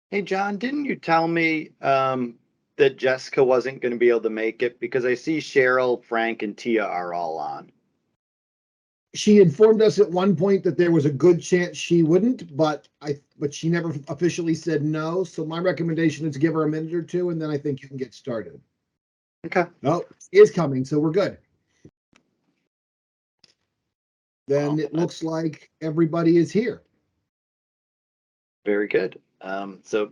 Hey, John, didn't you tell me that Jessica wasn't going to be able to make it? Because I see Cheryl, Frank, and Tia are all on. She informed us at one point that there was a good chance she wouldn't, but she never officially said no. So my recommendation is to give her a minute or two, and then I think you can get started. Okay. Oh, is coming, so we're good. Then it looks like everybody is here. Very good. So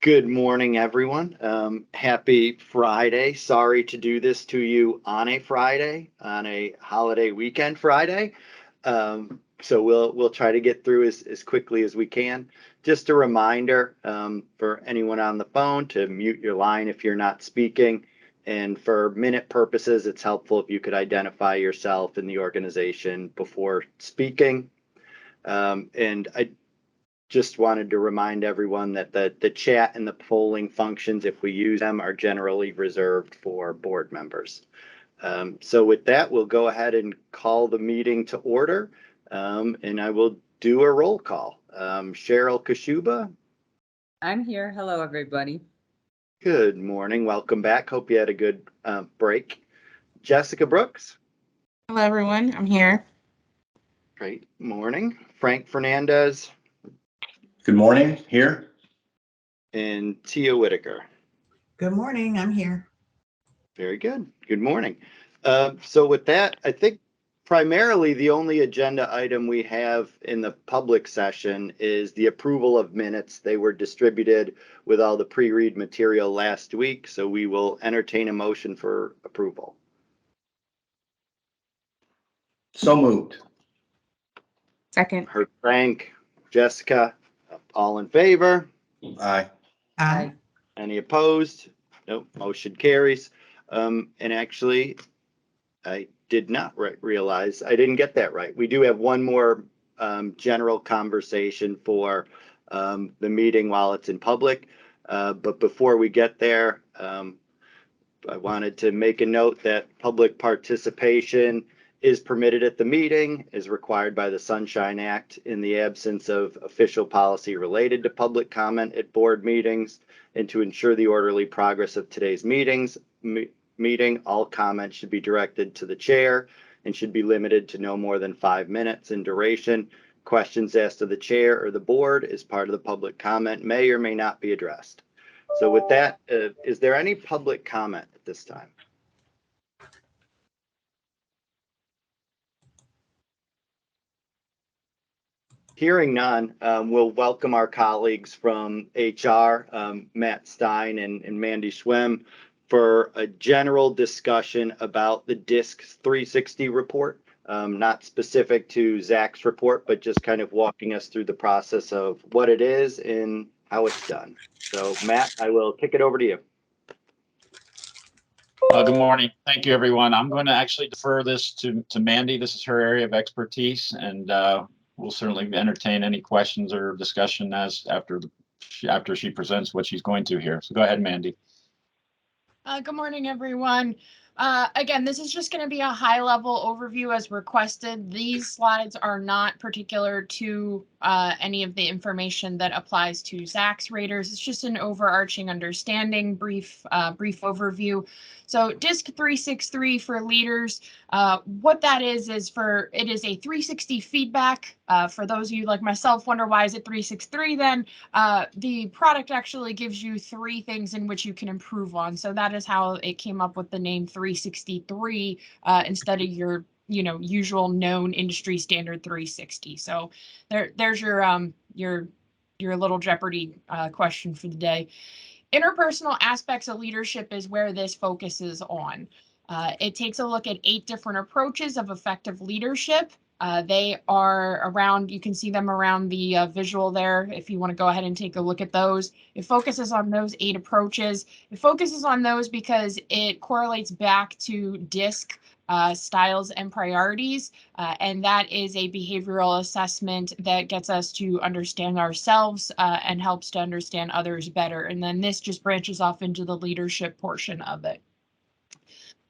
good morning, everyone. Happy Friday. Sorry to do this to you on a Friday, on a holiday weekend Friday. So we'll try to get through as quickly as we can. Just a reminder for anyone on the phone to mute your line if you're not speaking. And for minute purposes, it's helpful if you could identify yourself and the organization before speaking. And I just wanted to remind everyone that the chat and the polling functions, if we use them, are generally reserved for board members. So with that, we'll go ahead and call the meeting to order, and I will do a roll call. Cheryl Kashuba. I'm here. Hello, everybody. Good morning. Welcome back. Hope you had a good break. Jessica Brooks. Hello, everyone. I'm here. Great morning. Frank Fernandez. Good morning. Here. And Tia Whitaker. Good morning. I'm here. Very good. Good morning. So with that, I think primarily the only agenda item we have in the public session is the approval of minutes. They were distributed with all the pre-read material last week, so we will entertain a motion for approval. So moved. Second. Heard Frank, Jessica, all in favor? Aye. Aye. Any opposed? Nope, motion carries. And actually, I did not realize, I didn't get that right. We do have one more general conversation for the meeting while it's in public. But before we get there, I wanted to make a note that public participation is permitted at the meeting, is required by the Sunshine Act in the absence of official policy related to public comment at board meetings, and to ensure the orderly progress of today's meeting, all comments should be directed to the chair and should be limited to no more than 5 minutes in duration. Questions asked of the chair or the board as part of the public comment may or may not be addressed. So with that, is there any public comment at this time? Hearing none, we'll welcome our colleagues from HR, Matt Stein and Mandy Schwem, for a general discussion about the DISC 360 report, not specific to Zach's report, but just kind of walking us through the process of what it is and how it's done. So Matt, I will kick it over to you. Good morning. Thank you, everyone. I'm going to actually defer this to Mandy. This is her area of expertise, and we'll certainly entertain any questions or discussion after she presents what she's going to here. So go ahead, Mandy. Good morning, everyone. Again, this is just going to be a high-level overview as requested. These slides are not particular to any of the information that applies to Zach's raters. It's just an overarching understanding, brief overview. So DISC 363 for leaders, what that is it is a 360 feedback. For those of you like myself wonder why is it 363 then? The product actually gives you 3 things in which you can improve on. So that is how it came up with the name 363 instead of your usual known industry standard 360. So there's your little Jeopardy question for the day. Interpersonal aspects of leadership is where this focuses on. It takes a look at 8 different approaches of effective leadership. They are around, you can see them around the visual there if you want to go ahead and take a look at those. It focuses on those 8 approaches. It focuses on those because it correlates back to DISC styles and priorities, and that is a behavioral assessment that gets us to understand ourselves and helps to understand others better. And then this just branches off into the leadership portion of it.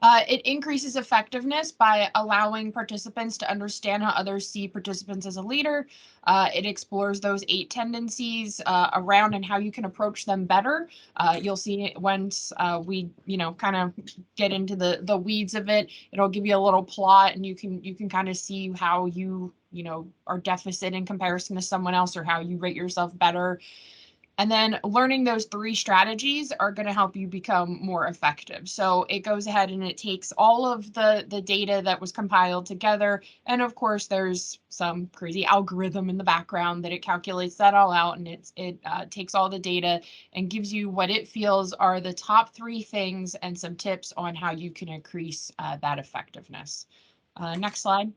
It increases effectiveness by allowing participants to understand how others see participants as a leader. It explores those 8 tendencies around and how you can approach them better. You'll see it once we, kind of get into the weeds of it. It'll give you a little plot, and you can kind of see how you are deficit in comparison to someone else, or how you rate yourself better. And then learning those 3 strategies are going to help you become more effective. So it goes ahead and it takes all of the data that was compiled together. And of course, there's some crazy algorithm in the background that it calculates that all out. And it takes all the data and gives you what it feels are the top 3 things and some tips on how you can increase that effectiveness. Next slide.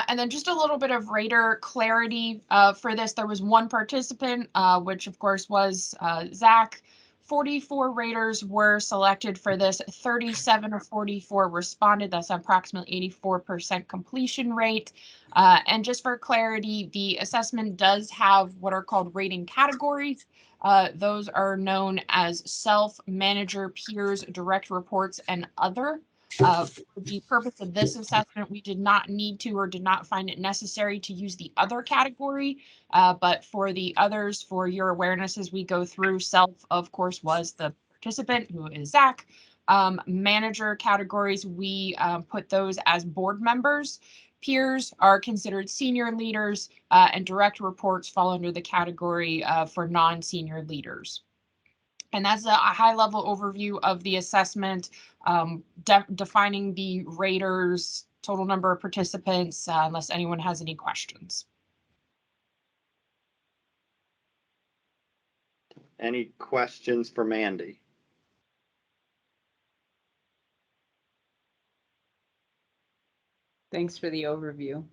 And then just a little bit of rater clarity for this. There was 1 participant, which of course was Zach. 44 raters were selected for this. 37 of 44 responded. That's approximately 84% completion rate. And just for clarity, the assessment does have what are called rating categories. Those are known as self, manager, peers, direct reports, and other. For the purpose of this assessment, we did not need to or did not find it necessary to use the other category. But for the others, for your awareness as we go through, self, of course, was the participant, who is Zach. Manager categories, we put those as board members. Peers are considered senior leaders, and direct reports fall under the category for non-senior leaders. And that's a high-level overview of the assessment, defining the raters, total number of participants, unless anyone has any questions. Any questions for Mandy? Thanks for the overview.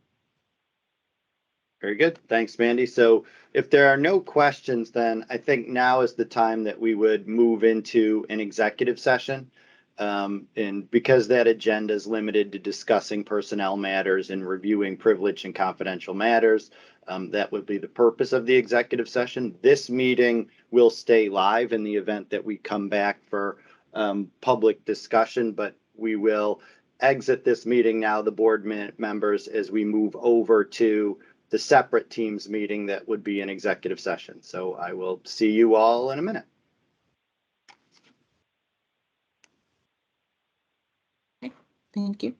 Very good. Thanks, Mandy. So if there are no questions, then I think now is the time that we would move into an executive session. And because that agenda is limited to discussing personnel matters and reviewing privileged and confidential matters, that would be the purpose of the executive session. This meeting will stay live in the event that we come back for public discussion, but we will exit this meeting now, the board members, as we move over to the separate teams meeting that would be an executive session. So I will see you all in a minute. Thank you.